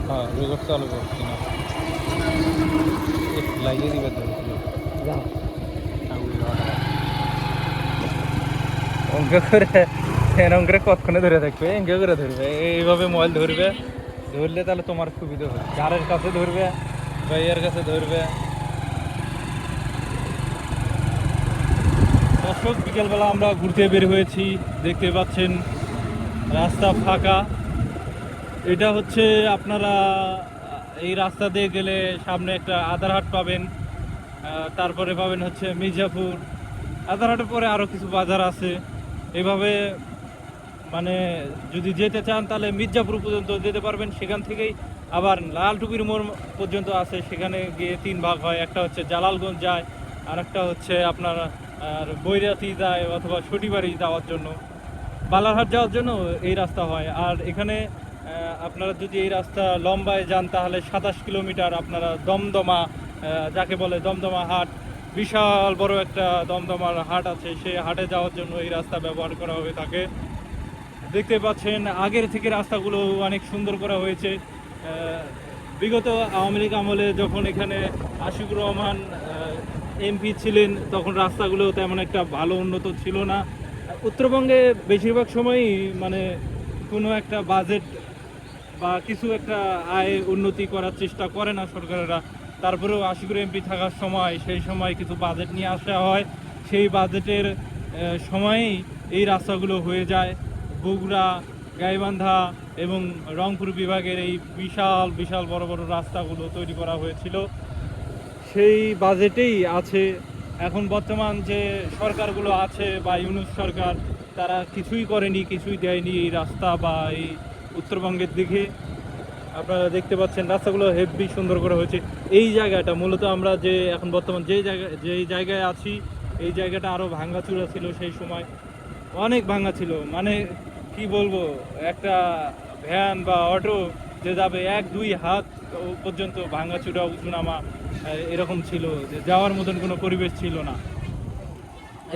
হ্যাঁ রেকর্ড চালু করছি না লাগিয়ে দিবে তো যাও অঙ্ক করে এরকম করে কতক্ষণে ধরে থাকবে অঙ্ক করে ধরবে এইভাবে মোবাইল ধরবে ধরলে তাহলে তোমার সুবিধা হবে যারের কাছে ধরবে বা এর কাছে ধরবে। দর্শক বিকেলবেলা আমরা ঘুরতে বের হয়েছি, দেখতে পাচ্ছেন রাস্তা ফাঁকা। এটা হচ্ছে আপনারা এই রাস্তা দিয়ে গেলে সামনে একটা আদারহাট পাবেন, তারপরে পাবেন হচ্ছে মির্জাপুর। আদারহাটের পরে আরও কিছু বাজার আছে। এভাবে মানে যদি যেতে চান তাহলে মির্জাপুর পর্যন্ত যেতে পারবেন, সেখান থেকেই আবার লালটুপির মোড় পর্যন্ত আছে, সেখানে গিয়ে 3 ভাগ হয়। একটা হচ্ছে জালালগঞ্জ যায়, আর একটা হচ্ছে আপনার বৈরাতি যায় অথবা সটিবাড়ি যাওয়ার জন্য, বালারহাট যাওয়ার জন্য এই রাস্তা হয়। আর এখানে আপনারা যদি এই রাস্তা লম্বায় যান তাহলে 27 কিলোমিটার আপনারা দমদমা, যাকে বলে দমদমা হাট, বিশাল বড় একটা দমদমার হাট আছে, সেই হাটে যাওয়ার জন্য এই রাস্তা ব্যবহার করা হয়ে থাকে। দেখতে পাচ্ছেন আগের থেকে রাস্তাগুলো অনেক সুন্দর করা হয়েছে। বিগত আওয়ামী লীগ আমলে যখন এখানে আশিকুর রহমান এমপি ছিলেন তখন রাস্তাগুলো তেমন একটা ভালো উন্নত ছিল না। উত্তরবঙ্গে বেশিরভাগ সময়ই মানে কোনো একটা বাজেট বা কিছু একটা আয় উন্নতি করার চেষ্টা করে না সরকারেরা। তারপরেও আশিকুর এমপি থাকার সময় সেই সময় কিছু বাজেট নিয়ে আসা হয়, সেই বাজেটের সময়েই এই রাস্তাগুলো হয়ে যায়। বগুড়া, গাইবান্ধা এবং রংপুর বিভাগের এই বিশাল বিশাল বড় বড় রাস্তাগুলো তৈরি করা হয়েছিল, সেই বাজেটেই আছে। এখন বর্তমান যে সরকারগুলো আছে বা ইউনুস সরকার, তারা কিছুই করেনি, কিছুই দেয়নি এই রাস্তা বা এই উত্তরবঙ্গের দিকে। আপনারা দেখতে পাচ্ছেন রাস্তাগুলো হেভি সুন্দর করা হয়েছে। এই জায়গাটা মূলত আমরা যে এখন বর্তমান যেই জায়গায় আছি, এই জায়গাটা আরও ভাঙাচুরা ছিল সেই সময়, অনেক ভাঙা ছিল। মানে কি বলবো, একটা ভ্যান বা অটো যে যাবে 1-2 হাত পর্যন্ত ভাঙাচুরা উঁচুনামা এরকম ছিল, যে যাওয়ার মতন কোনো পরিবেশ ছিল না।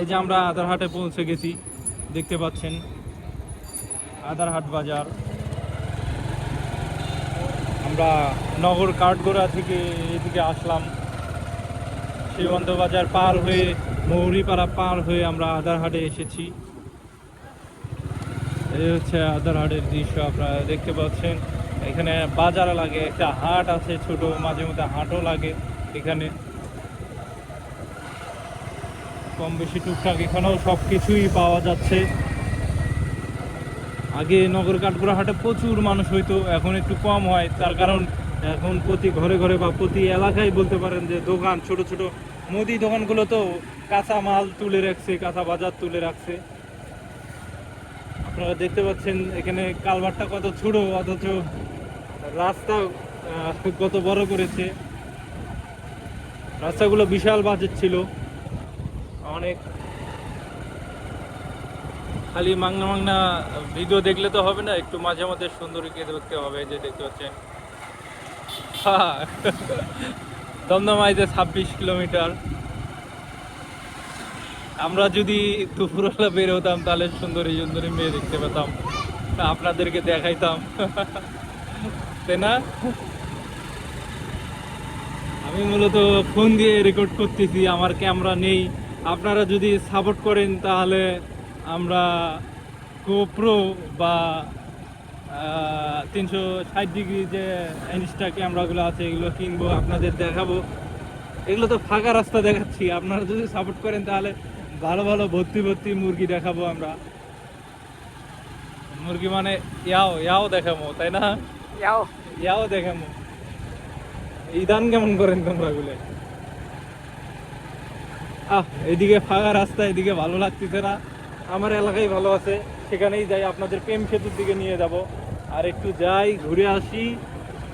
এই যে আমরা আদারহাটে পৌঁছে গেছি, দেখতে পাচ্ছেন আদারহাট বাজার। আমরা নগর কাঠগোড়া থেকে এদিকে আসলাম, শ্রীবন্ধ বাজার পার হয়ে মৌরিপাড়া পার হয়ে আমরা আদারহাটে এসেছি। এই হচ্ছে আদারহাটের দৃশ্য, আপনারা দেখতে পাচ্ছেন। এখানে বাজার লাগে, একটা হাট আছে ছোট, মাঝে মধ্যে হাটও লাগে এখানে, কম বেশি টুকটাক এখানেও সব কিছুই পাওয়া যাচ্ছে। আগে নগর কাঠগোড়া হাটে প্রচুর মানুষ হইতো, এখন একটু কম হয়। তার কারণ এখন প্রতি ঘরে ঘরে বা প্রতি এলাকায় বলতে পারেন যে দোকান, ছোট ছোট মুদি দোকানগুলো তো কাঁচা মাল তুলে রাখছে, কাঁচা বাজার তুলে রাখছে। আপনারা দেখতে পাচ্ছেন এখানে কালভারটা কত ছোট, অথচ রাস্তা কত বড় করেছে। রাস্তাগুলো বিশাল বাজেট ছিল অনেক। খালি মাংনা মাংনা ভিডিও দেখলে তো হবে না, একটু মাঝে মাঝে সুন্দরীকে দেখতে হবে। যে দেখতে পাচ্ছেন দমদমাইতে 26 কিলোমিটার। আমরা যদি দুপুরবেলা বের হতাম তাহলে সুন্দরী সুন্দরী মেয়ে দেখতে পেতাম, আপনাদেরকে দেখাইতাম, তাই না? আমি মূলত ফোন দিয়ে রেকর্ড করতেছি, আমার ক্যামেরা নেই। আপনারা যদি সাপোর্ট করেন তাহলে আমরা গোপ্রো বা 360 ডিগ্রি যে ইনস্টা ক্যামেরাগুলো আছে এগুলো কিনবো, আপনাদের দেখাবো। এগুলো তো ফাঁকা রাস্তা দেখাচ্ছি, আপনারা যদি সাপোর্ট করেন তাহলে ভালো ভালো ভর্তি ভর্তি মুরগি দেখাবো আমরা। মুরগি মানে ইয়াও ইয়াও দেখাবো, তাই না? ইয়াও ইয়াও দেখাবো। ইদান কেমন করেন তোমরা গুলো? এদিকে ফাঁকা রাস্তা, এদিকে ভালো লাগতেছে না। আমার এলাকায় ভালো আছে, সেখানেই যাই। আপনাদের প্রেম সেতুর দিকে নিয়ে যাব, আর একটু যাই, ঘুরে আসি,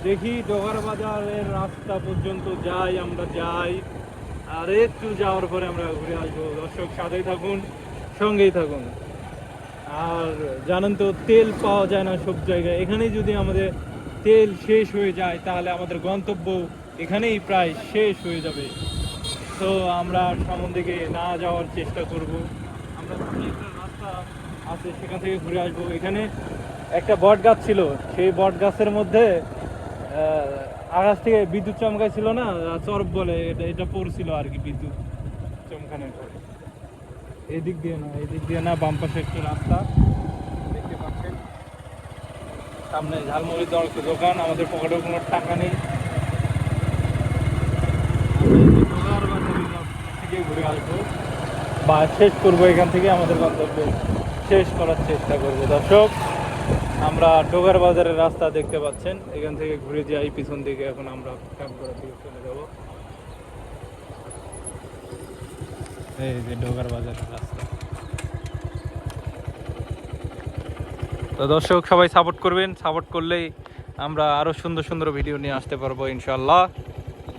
দেখি ডোগার বাজারের রাস্তা পর্যন্ত যাই, আমরা যাই, আর একটু যাওয়ার পরে আমরা ঘুরে আসবো। দর্শক সাথেই থাকুন, সঙ্গেই থাকুন। আর জানেন তো তেল পাওয়া যায় না সব জায়গায়, এখানেই যদি আমাদের তেল শেষ হয়ে যায় তাহলে আমাদের গন্তব্য এখানেই প্রায় শেষ হয়ে যাবে। তো আমরা সামন দিকে না যাওয়ার চেষ্টা করব। আমরা একটা রাস্তা আছে সেখান থেকে ঘুরে আসবো। এখানে একটা বট গাছ ছিল, সেই বট গাছের মধ্যে আকাশ থেকে বিদ্যুৎ চমকাইছিল না, চরব বলে, এটা পড়ছিল আর কি বিদ্যুৎ চমকানোর পরে। এদিক দিয়ে না বাম পাশে একটা রাস্তা দেখতে পাচ্ছেন। সামনে ঝালমুড়ি দেওয়ার একটা দোকান, আমাদের পকেটে কোনো টাকা নেই। থেকে ঘুরে আসবো বা শেষ করবো, এখান থেকে আমাদের গন্তব্য শেষ করার চেষ্টা করবো। দর্শক, আমরা ডোগার বাজারের রাস্তা দেখতে পাচ্ছেন, এখান থেকে ঘুরে যাই পিছন দিকে। এখন আমরা ক্যাম্পগড়ার দিকে চলে যাব। এই যে ডোগার বাজারের রাস্তা। তো দর্শক, সবাই সাপোর্ট করবেন, সাপোর্ট করলেই আমরা আরো সুন্দর সুন্দর ভিডিও নিয়ে আসতে পারবো ইনশাআল্লাহ।